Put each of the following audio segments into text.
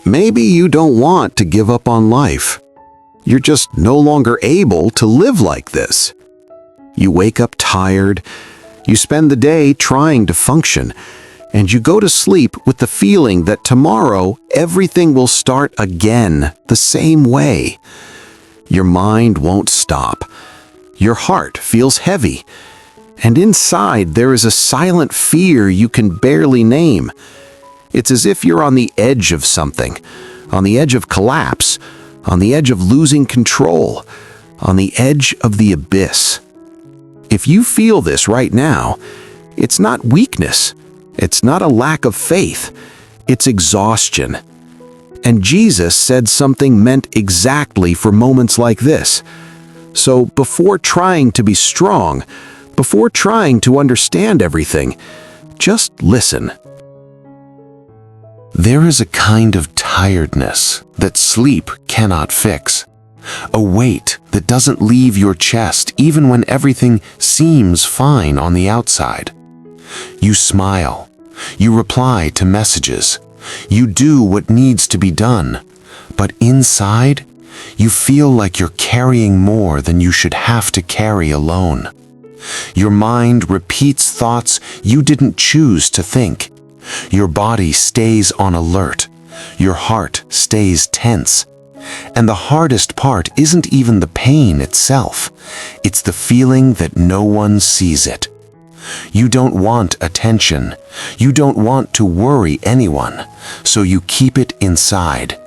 maybe you don't want to give up on life. You're just no longer able to live like this. You wake up tired, you spend the day trying to function, and you go to sleep with the feeling that tomorrow everything will start again the same way. Your mind won't stop. Your heart feels heavy. And inside there is a silent fear you can barely name. It's as if you're on the edge of something, on the edge of collapse, on the edge of losing control, on the edge of the abyss. If you feel this right now, it's not weakness. It's not a lack of faith. It's exhaustion. And Jesus said something meant exactly for moments like this. So before trying to be strong, before trying to understand everything, just listen. There is a kind of tiredness that sleep cannot fix. A weight that doesn't leave your chest even when everything seems fine on the outside. You smile. You reply to messages. You do what needs to be done. But inside, you feel like you're carrying more than you should have to carry alone. Your mind repeats thoughts you didn't choose to think. Your body stays on alert. Your heart stays tense. And the hardest part isn't even the pain itself. It's the feeling that no one sees it. You don't want attention. You don't want to worry anyone, so you keep it inside.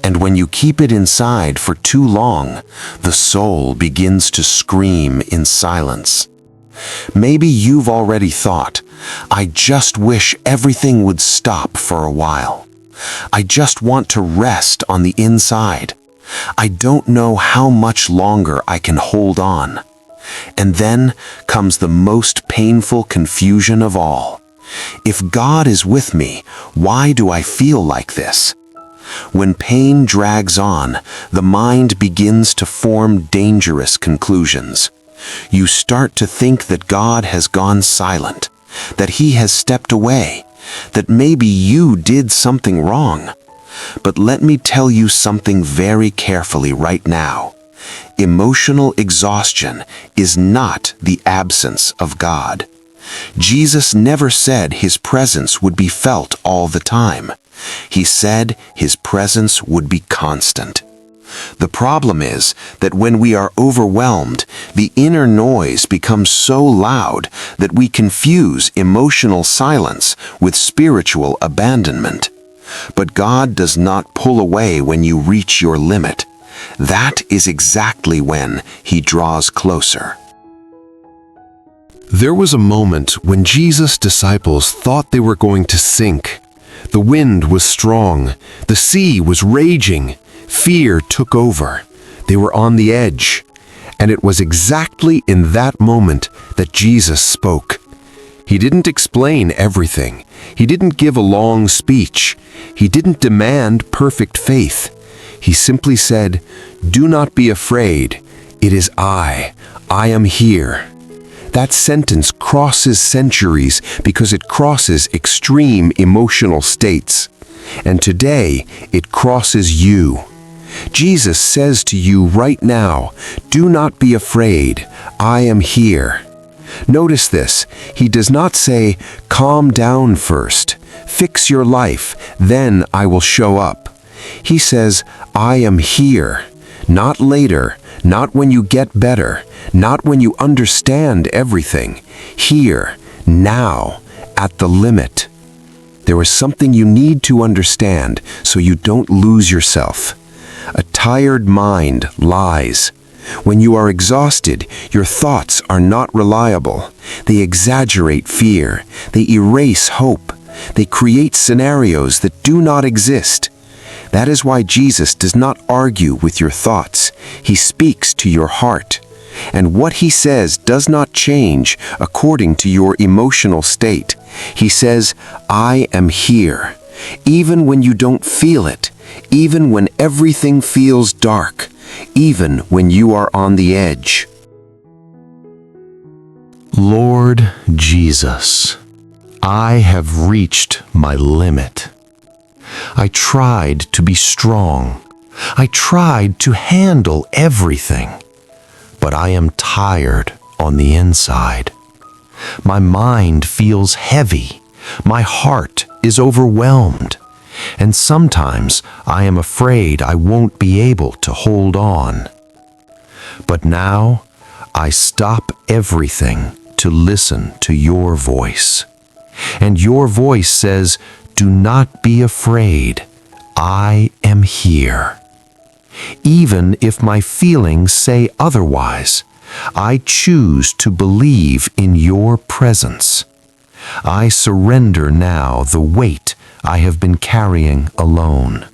And when you keep it inside for too long, the soul begins to scream in silence. Maybe you've already thought, I just wish everything would stop for a while. I just want to rest on the inside. I don't know how much longer I can hold on. And then comes the most painful confusion of all. If God is with me, why do I feel like this? When pain drags on, the mind begins to form dangerous conclusions. You start to think that God has gone silent, that He has stepped away, that maybe you did something wrong. But let me tell you something very carefully right now. Emotional exhaustion is not the absence of God. Jesus never said His presence would be felt all the time. He said His presence would be constant. The problem is that when we are overwhelmed, the inner noise becomes so loud that we confuse emotional silence with spiritual abandonment. But God does not pull away when you reach your limit. That is exactly when He draws closer. There was a moment when Jesus' disciples thought they were going to sink. The wind was strong. The sea was raging. Fear took over. They were on the edge. And it was exactly in that moment that Jesus spoke. He didn't explain everything. He didn't give a long speech. He didn't demand perfect faith. He simply said, "Do not be afraid. It is I. I am here." That sentence crosses centuries because it crosses extreme emotional states. And today, it crosses you. Jesus says to you right now, "Do not be afraid. I am here." Notice this. He does not say, "Calm down first. Fix your life. Then I will show up." He says, "I am here." Not later, not when you get better, not when you understand everything. Here, now, at the limit. There is something you need to understand so you don't lose yourself. A tired mind lies. When you are exhausted, your thoughts are not reliable. They exaggerate fear. They erase hope. They create scenarios that do not exist. That is why Jesus does not argue with your thoughts. He speaks to your heart. And what He says does not change according to your emotional state. He says, "I am here." Even when you don't feel it, even when everything feels dark, even when you are on the edge. Lord Jesus, I have reached my limit. I tried to be strong. I tried to handle everything. But I am tired on the inside. My mind feels heavy. My heart is overwhelmed. And sometimes I am afraid I won't be able to hold on. But now I stop everything to listen to your voice. And your voice says, "Do not be afraid. I am here." Even if my feelings say otherwise, I choose to believe in your presence. I surrender now the weight I have been carrying alone.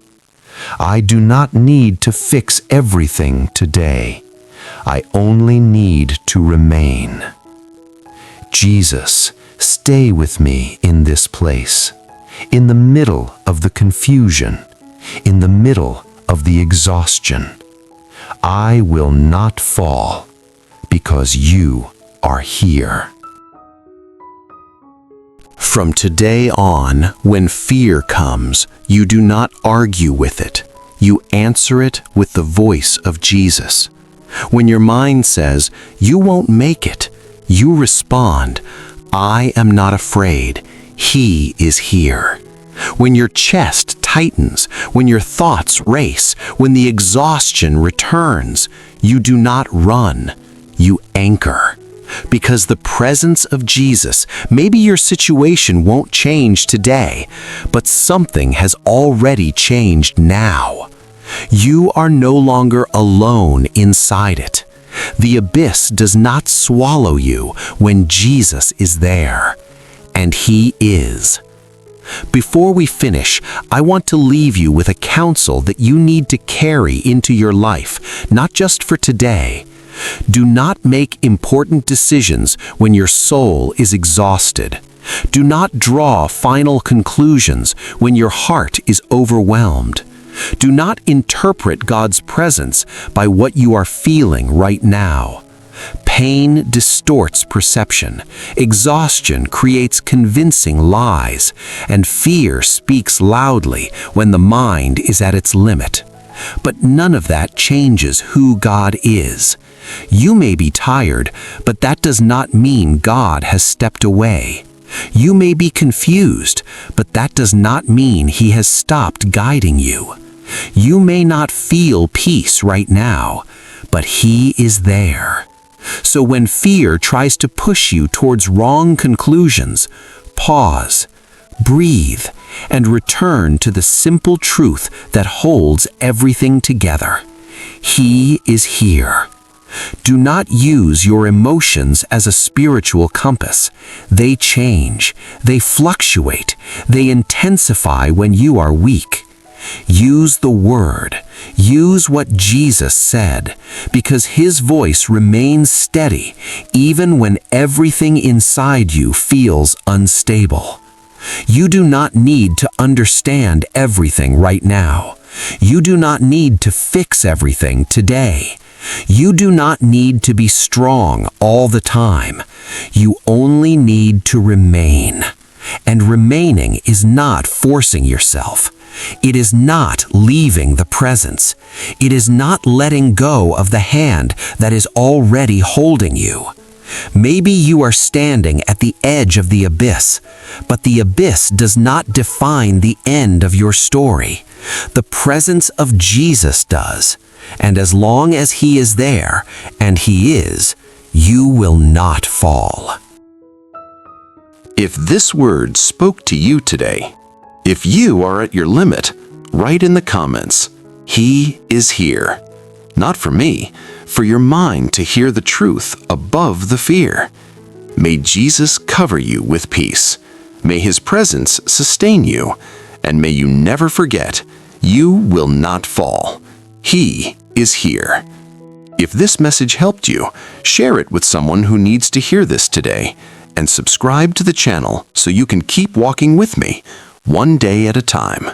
I do not need to fix everything today. I only need to remain. Jesus, stay with me in this place, in the middle of the confusion, in the middle of the exhaustion. I will not fall because you are here. From today on, when fear comes, you do not argue with it. You answer it with the voice of Jesus. When your mind says, "You won't make it," you respond, "I am not afraid. He is here." When your chest tightens, when your thoughts race, when the exhaustion returns, you do not run, you anchor. Because the presence of Jesus, maybe your situation won't change today, but something has already changed now. You are no longer alone inside it. The abyss does not swallow you when Jesus is there, and He is. Before we finish, I want to leave you with a counsel that you need to carry into your life, not just for today. Do not make important decisions when your soul is exhausted. Do not draw final conclusions when your heart is overwhelmed. Do not interpret God's presence by what you are feeling right now. Pain distorts perception, exhaustion creates convincing lies, and fear speaks loudly when the mind is at its limit. But none of that changes who God is. You may be tired, but that does not mean God has stepped away. You may be confused, but that does not mean He has stopped guiding you. You may not feel peace right now, but He is there. So when fear tries to push you towards wrong conclusions, pause, breathe, and return to the simple truth that holds everything together. He is here. Do not use your emotions as a spiritual compass. They change, they fluctuate, they intensify when you are weak. Use the Word. Use what Jesus said, because His voice remains steady even when everything inside you feels unstable. You do not need to understand everything right now. You do not need to fix everything today. You do not need to be strong all the time. You only need to remain. And remaining is not forcing yourself. It is not leaving the presence. It is not letting go of the hand that is already holding you. Maybe you are standing at the edge of the abyss, but the abyss does not define the end of your story. The presence of Jesus does. And as long as He is there, and He is, you will not fall. If this word spoke to you today, if you are at your limit, write in the comments, "He is here." Not for me, for your mind to hear the truth above the fear. May Jesus cover you with peace. May His presence sustain you, and may you never forget, you will not fall. He is here. If this message helped you, share it with someone who needs to hear this today, and subscribe to the channel so you can keep walking with me, one day at a time.